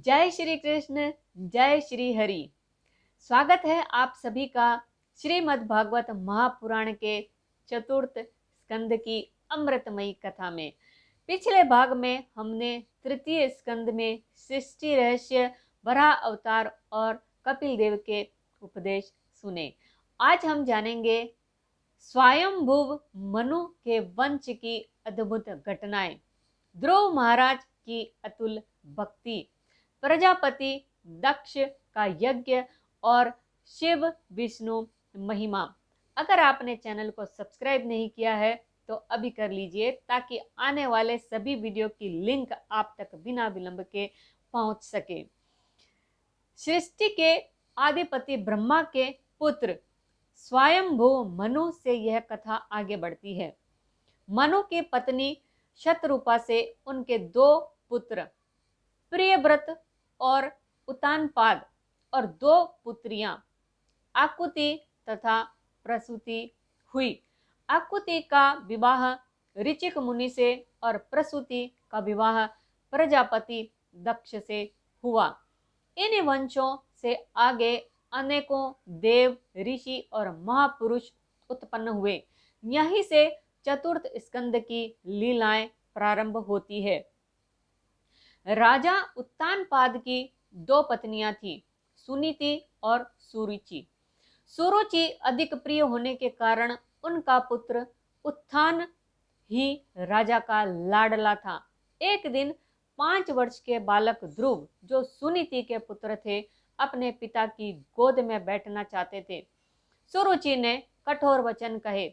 जय श्री कृष्ण, जय श्री हरि। स्वागत है आप सभी का श्रीमद् भागवत महापुराण के चतुर्थ स्कंद की अमृतमयी कथा में। पिछले भाग में हमने तृतीय स्कंद में सृष्टि रहस्य, वराह अवतार और कपिल देव के उपदेश सुने। आज हम जानेंगे स्वयंभुव मनु के वंश की अद्भुत घटनाएं, ध्रुव महाराज की अतुल भक्ति, प्रजापति दक्ष का यज्ञ और शिव विष्णु महिमा। अगर आपने चैनल को सब्सक्राइब नहीं किया है तो अभी कर लीजिए, ताकि आने वाले सभी वीडियो की लिंक आप तक बिना विलंब के पहुंच सके। सृष्टि के आदिपति ब्रह्मा के पुत्र स्वयंभू मनु से यह कथा आगे बढ़ती है। मनु की पत्नी शतरूपा से उनके दो पुत्र प्रियव्रत और उत्तानपाद और दो पुत्रियां आकुति तथा प्रसूति हुई। आकुति का विवाह ऋचिक मुनि से और प्रसूति का विवाह प्रजापति दक्ष से हुआ। इन वंशों से आगे अनेकों देव, ऋषि और महापुरुष उत्पन्न हुए। यहीं से चतुर्थ स्कंद की लीलाएं प्रारंभ होती है। राजा उत्तानपाद की दो पत्नियां थीं, सुनीति और सुरुचि। सुरुचि अधिक प्रिय होने के कारण उनका पुत्र उत्थान ही राजा का लाडला था। एक दिन 5 वर्ष के बालक ध्रुव, जो सुनीति के पुत्र थे, अपने पिता की गोद में बैठना चाहते थे। सुरुचि ने कठोर वचन कहे,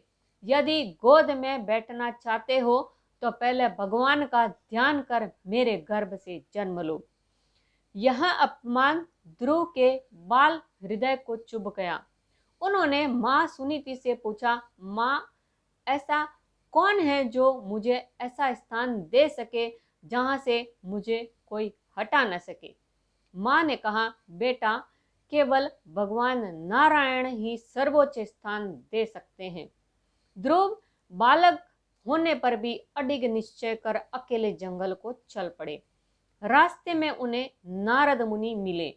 यदि गोद में बैठना चाहते हो तो पहले भगवान का ध्यान कर मेरे गर्भ से जन्म लो। यह अपमान ध्रुव के बाल हृदय को चुभ गया। उन्होंने माँ सुनीति से पूछा, माँ, ऐसा कौन है जो मुझे ऐसा स्थान दे सके जहां से मुझे कोई हटा न सके। माँ ने कहा, बेटा, केवल भगवान नारायण ही सर्वोच्च स्थान दे सकते हैं। ध्रुव बालक होने पर भी अडिग निश्चय कर अकेले जंगल को चल पड़े। रास्ते में उन्हें नारद मुनि मिले।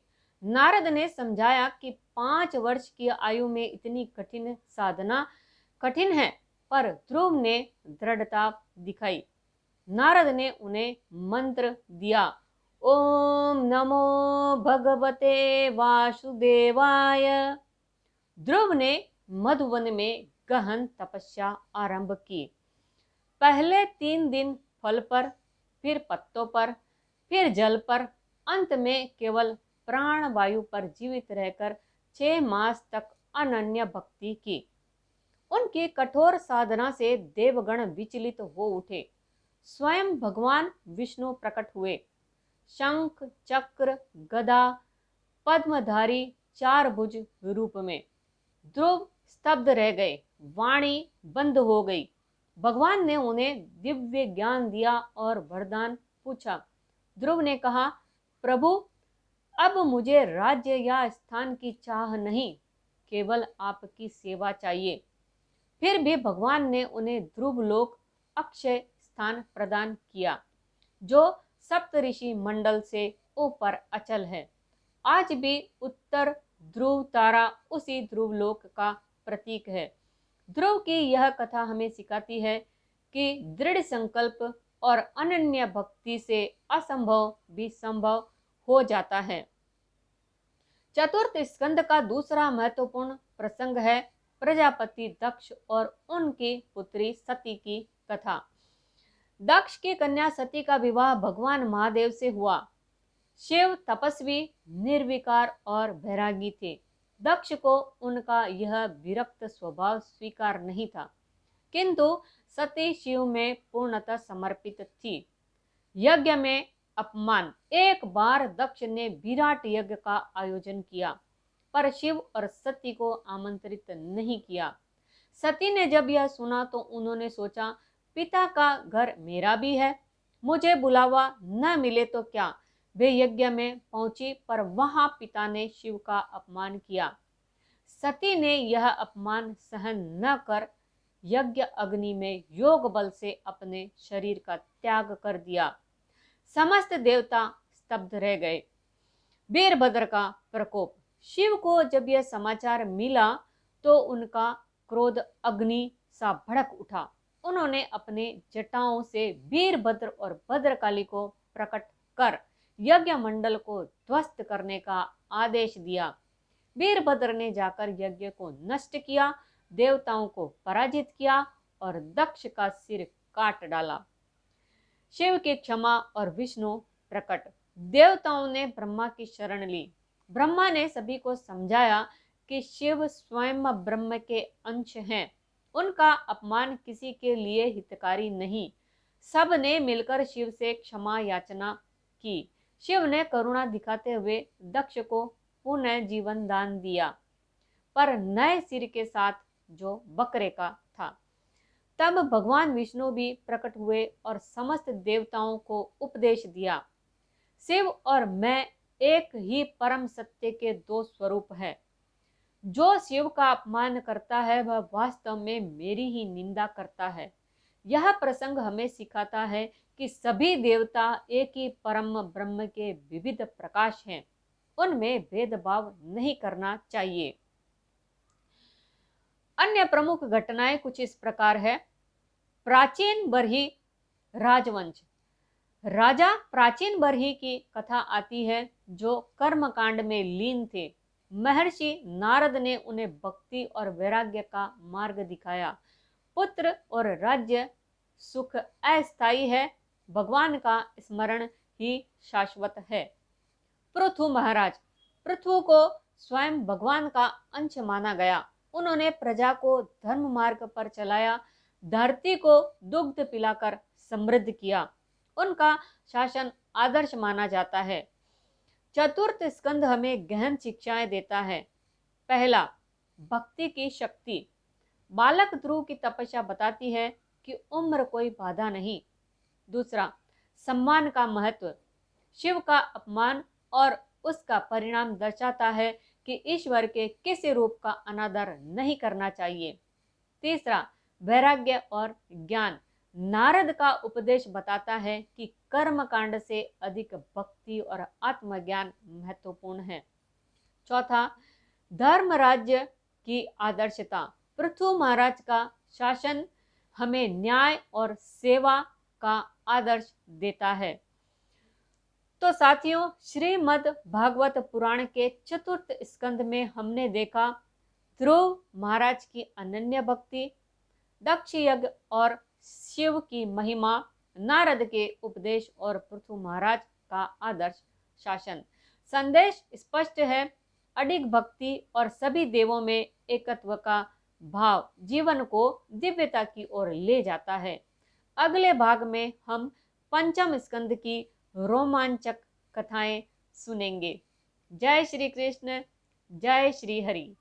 नारद ने समझाया कि 5 वर्ष की आयु में इतनी कठिन साधना कठिन है, पर ध्रुव ने दृढ़ता दिखाई। नारद ने उन्हें मंत्र दिया, ओम नमो भगवते वासुदेवाय। ध्रुव ने मधुवन में गहन तपस्या आरंभ की। पहले 3 दिन फल पर, फिर पत्तों पर, फिर जल पर, अंत में केवल प्राण वायु पर जीवित रहकर 6 मास तक अनन्य भक्ति की। उनकी कठोर साधना से देवगण विचलित हो उठे। स्वयं भगवान विष्णु प्रकट हुए। शंख, चक्र, गदा, पद्मधारी 4 भुज रूप में। ध्रुव स्तब्ध रह गए, वाणी बंद हो गई। भगवान ने उन्हें दिव्य ज्ञान दिया और वरदान पूछा। ध्रुव ने कहा, प्रभु, अब मुझे राज्य या स्थान की चाह नहीं, केवल आपकी सेवा चाहिए। फिर भी भगवान ने उन्हें ध्रुवलोक अक्षय स्थान प्रदान किया, जो सप्तऋषि मंडल से ऊपर अचल है। आज भी उत्तर ध्रुव तारा उसी ध्रुवलोक का प्रतीक है। ध्रुव की यह कथा हमें सिखाती है कि दृढ़ संकल्प और अनन्य भक्ति से असंभव भी संभव हो जाता है। चतुर्थ स्कंद का दूसरा महत्वपूर्ण प्रसंग है प्रजापति दक्ष और उनकी पुत्री सती की कथा। दक्ष की कन्या सती का विवाह भगवान महादेव से हुआ। शिव तपस्वी, निर्विकार और बैरागी थे। दक्ष को उनका यह विरक्त स्वभाव स्वीकार नहीं था, किंतु सती शिव में पूर्णतः समर्पित थी। यज्ञ में अपमान। एक बार दक्ष ने विराट यज्ञ का आयोजन किया, पर शिव और सती को आमंत्रित नहीं किया। सती ने जब यह सुना तो उन्होंने सोचा, पिता का घर मेरा भी है, मुझे बुलावा न मिले तो क्या। वे यज्ञ में पहुंची, पर वहां पिता ने शिव का अपमान किया। सती ने यह अपमान सहन न कर यज्ञ अग्नि में योग बल से अपने शरीर का त्याग कर दिया। समस्त देवता स्तब्ध रह गए। वीरभद्र का प्रकोप। शिव को जब यह समाचार मिला तो उनका क्रोध अग्नि सा भड़क उठा। उन्होंने अपने जटाओं से वीरभद्र और भद्रकाली को प्रकट कर यज्ञ मंडल को ध्वस्त करने का आदेश दिया। वीरभद्र ने जाकर यज्ञ को नष्ट किया, देवताओं को पराजित किया और दक्ष का सिर काट डाला। शिव की क्षमा और विष्णु प्रकट। देवताओं ने ब्रह्मा की शरण ली। ब्रह्मा ने सभी को समझाया कि शिव स्वयं ब्रह्म के अंश हैं, उनका अपमान किसी के लिए हितकारी नहीं। सब ने मिलकर शिव से क्षमा याचना की। शिव ने करुणा दिखाते हुए दक्ष को पुनः जीवन दान दिया, पर नए सिर के साथ जो बकरे का था। तब भगवान विष्णु भी प्रकट हुए और समस्त देवताओं को उपदेश दिया, शिव और मैं एक ही परम सत्य के दो स्वरूप है। जो शिव का अपमान करता है वह वास्तव में मेरी ही निंदा करता है। यह प्रसंग हमें सिखाता है कि सभी देवता एक ही परम ब्रह्म के विविध प्रकाश हैं, उनमें भेदभाव नहीं करना चाहिए। अन्य प्रमुख घटनाएं कुछ इस प्रकार है। प्राचीन बरही राजवंश। राजा प्राचीन बरही की कथा आती है, जो कर्मकांड में लीन थे। महर्षि नारद ने उन्हें भक्ति और वैराग्य का मार्ग दिखाया। पुत्र और राज्य सुख अस्थायी है, भगवान का स्मरण ही शाश्वत है। पृथु महाराज। पृथु को स्वयं भगवान का अंश माना गया। उन्होंने प्रजा को धर्म मार्ग पर चलाया, धरती को दुग्ध पिलाकर समृद्ध किया। उनका शासन आदर्श माना जाता है। चतुर्थ स्कंद हमें गहन शिक्षाएं देता है। पहला, भक्ति की शक्ति। बालक ध्रुव की तपस्या बताती है कि उम्र कोई बाधा नहीं। दूसरा, सम्मान का महत्व। शिव का अपमान और उसका परिणाम दर्शाता है कि ईश्वर के किसी रूप का अनादर नहीं करना चाहिए। तीसरा, वैराग्य और ज्ञान। नारद का उपदेश बताता है कि कर्म कांड से अधिक भक्ति और आत्मज्ञान महत्वपूर्ण है। चौथा, धर्म राज्य की आदर्शता। पृथु महाराज का शासन हमें न्याय और सेवा का आदर्श देता है। तो साथियों, श्रीमद् भागवत पुराण के चतुर्थ स्कंद में हमने देखा ध्रुव महाराज की अनन्य भक्ति, दक्ष यज्ञ और शिव की महिमा, नारद के उपदेश और पृथु महाराज का आदर्श शासन। संदेश स्पष्ट है, अडिग भक्ति और सभी देवों में एकत्व का भाव जीवन को दिव्यता की ओर ले जाता है। अगले भाग में हम पंचम स्कंद की रोमांचक कथाएं सुनेंगे। जय श्री कृष्ण, जय श्री हरि।